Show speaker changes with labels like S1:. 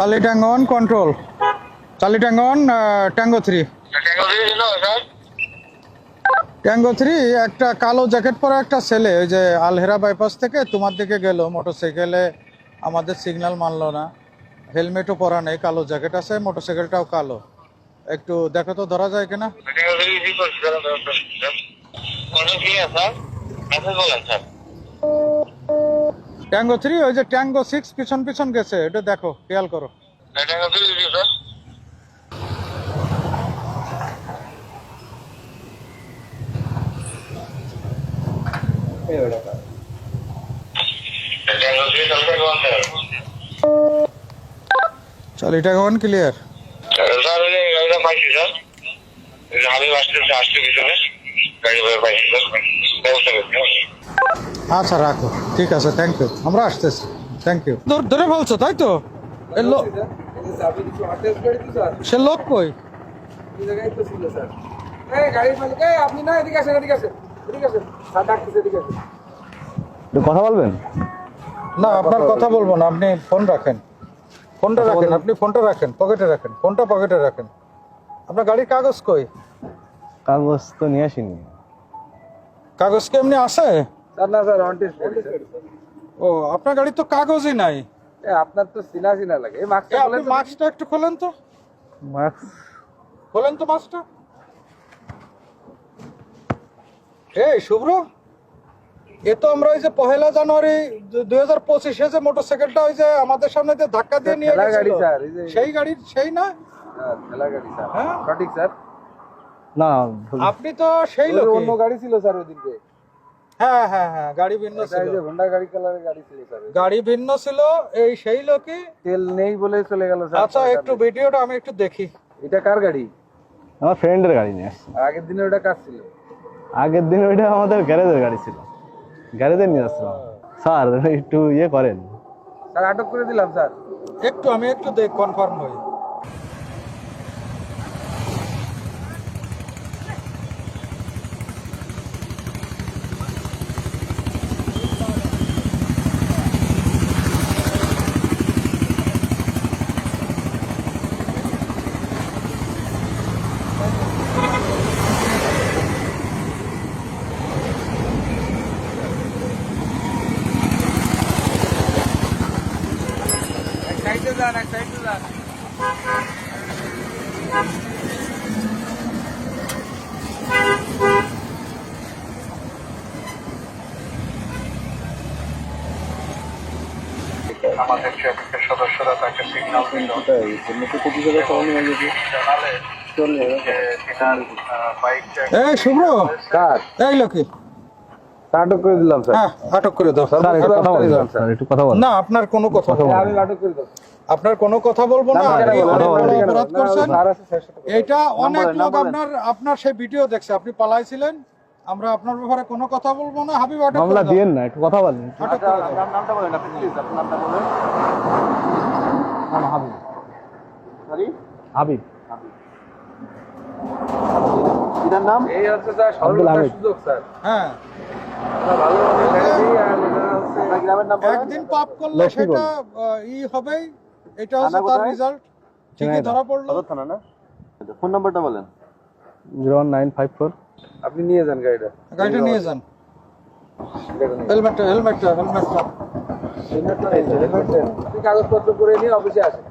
S1: Charlie Tango 1 control. Charlie Tango 1 Tango 3. Tango 3 একটা কালো jacket পরা একটা ছেলে ওই যে আলহেরা বাইপাস থেকে তোমার দিকে গেল মোটরসাইকেলে, আমাদের সিগন্যাল মানলো না, হেলমেটও পরা নেই, কালো জ্যাকেট আছে, মোটরসাইকেলটাও কালো। একটু দেখো তো ধরা যায় কিনা। ট্যাঙ্গো 3 ওই যে ট্যাঙ্গো 6 পিছন পিছন গেছে, এটা দেখো, খেয়াল করো। চল এটা কোন ক্লিয়ার। আচ্ছা রাখো, ঠিক আছে, থ্যাংক ইউ, আমরা আসতেছি, থ্যাংক ইউ। ধরে বলছো তাই তো? সে লোক কই?
S2: কথা বলবেন
S1: না, আপনার কথা বলবো না, আপনি ফোন রাখেন, ফোনটা রাখেন, আপনি ফোনটা রাখেন, পকেটে রাখেন, ফোনটা পকেটে রাখেন। আপনার গাড়ির কাগজ কই?
S2: কাগজ তো নিয়ে আসিনি।
S1: কাগজ কি এমনি আছে?
S3: না স্যার, অন টেস্ট।
S1: ও, আপনার গাড়ি তো কাগজই নাই।
S3: আপনার তো চিনা চিনা লাগে। এই মাস্কটা
S1: আপনি মাস্কটা একটু খোলেন তো,
S2: মাস্ক
S1: খোলেন তো মাস্কটা। এই শুভ্র, এ তো আমরা ওই যে 1 জানুয়ারি 2025 যে মোটরসাইকেলটা ওই যে আমাদের সামনে যে ধাক্কা দিয়ে নিয়ে
S3: ঠেলা গাড়ি
S1: গেছিল,
S3: স্যার, এই যে
S1: সেই গাড়ি, সেই না?
S3: হ্যাঁ, ঠেলা গাড়ি স্যার।
S1: হ্যাঁ
S3: সঠিক স্যার।
S2: না,
S1: আপনি তো সেই লোক।
S3: অন্য গাড়ি ছিল স্যার ওদিকে।
S1: হ্যাঁ হ্যাঁ হ্যাঁ, গাড়ি ভিন্ন ছিল,
S3: এই যে হোন্ডা গাড়ি কালারের গাড়ি ছিল স্যার।
S1: গাড়ি ভিন্ন ছিল, এই সেই লোকই।
S3: তেল নেই বলে চলে গেল স্যার।
S1: আচ্ছা একটু ভিডিওটা আমি একটু দেখি।
S3: এটা কার গাড়ি?
S2: আমার ফ্রেন্ডের গাড়ি নিয়ে আসছি।
S3: আগের দিনে ওটা কার ছিল?
S2: আগের দিন ওইটা আমাদের গ্যারেজের গাড়ি ছিল, গ্যারেজে নিয়ে আসছিলাম। স্যার একটু ইয়ে করেন।
S3: স্যার আটক করে দিলাম স্যার।
S1: একটু আমি একটু দেখ, কনফার্ম হই।
S3: সাইডে যান, এক সাইডে যান।
S4: আমাদের ট্রাফিকের সদস্যরা তাকে সিগন্যাল দিল, বাইকটা
S1: এই শুভ্র,
S3: স্যার
S1: এই লোকে
S3: আটক করে দিলাম স্যার।
S1: হ্যাঁ আটক করে দাও।
S2: স্যার একটু কথা বলবেন, স্যার একটু কথা বলুন।
S1: না, আপনার কোনো কথা বলবো না।
S3: আমি আটক করে দিলাম।
S1: আপনার কোনো কথা বলবো না, আপনি অনেক বড় অপরাধ করছেন।
S3: স্যার আছে স্যার।
S1: এটা অনেক লোক আপনার সেই ভিডিও দেখছে, আপনি পালাইছিলেন। আমরা আপনার ব্যাপারে কোনো কথা বলবো না। হাবিব আটক করে
S2: মামলা
S1: দাও।
S2: দিয়েন না, একটু কথা বলেন।
S1: আটক করে দাও।
S3: নামটা বলেন আপনি প্লিজ, আপনার নামটা বলেন।
S2: হাবিব,
S3: সরি
S2: হাবিব
S3: এটার নাম এই হচ্ছে স্যার
S2: আব্দুল
S3: সর্বদা
S2: হামিদ।
S3: সুযোগ স্যার।
S1: হ্যাঁ,
S3: আমরা ভালো ভালো গাড়ি দিই আর এটা হচ্ছে আপনার গ্রামের নাম বলেন।
S1: একদিন পাপ করলে
S2: লক্ষ্মীগঞ্জ।
S1: সেটা হবেই। এটা হচ্ছে তার রেজাল্ট। ঠিকই ধরা পড়লো।
S3: থানা না? ফোন নাম্বারটা বলেন।
S2: 01954।
S3: আপনি নিয়ে যান গাড়িটা।
S1: গাড়িটা নিয়ে যান। হেলমেটটা হেলমেটটা হেলমেটটা
S3: আপনি কাগজপত্র করে নিয়ে অফিসে আসেন।